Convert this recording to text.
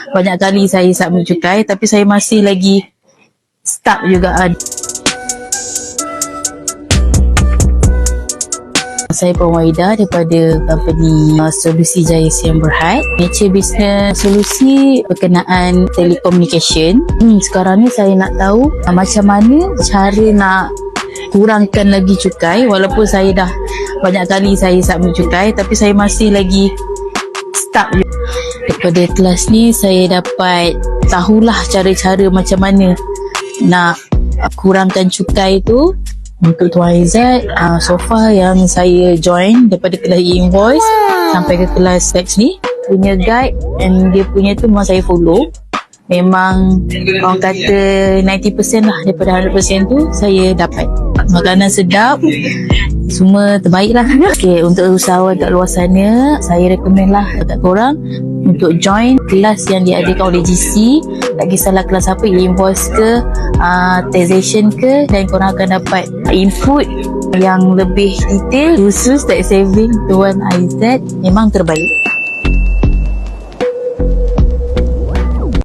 banyak kali saya submit cukai, tapi saya masih lagi stuck juga. Saya Perwaida daripada company Solusi Jaya Siam Berhad. Nature business solusi berkenaan telekomunikasi. Sekarang ni saya nak tahu macam mana cara nak kurangkan lagi cukai, walaupun saya dah banyak kali saya submit cukai, tapi saya masih lagi stuck. Daripada kelas ni saya dapat tahulah cara-cara macam mana nak kurangkan cukai tu. Untuk Tuan Izzat, so far yang saya join daripada kelas e-invoice sampai ke kelas tax ni, punya guide and dia punya tu memang saya follow. Memang orang kata 90% lah daripada 100% tu saya dapat. Makanan sedap, semua terbaik lah. Okay, untuk usahawan kat luar sana, saya recommend lah kat korang untuk join kelas yang diadakan oleh GC. Tak kisahlah kelas apa, e-invoice ke, taxation ke, dan korang akan dapat input yang lebih detail khusus tax saving Tuan Izzat. Memang terbaik.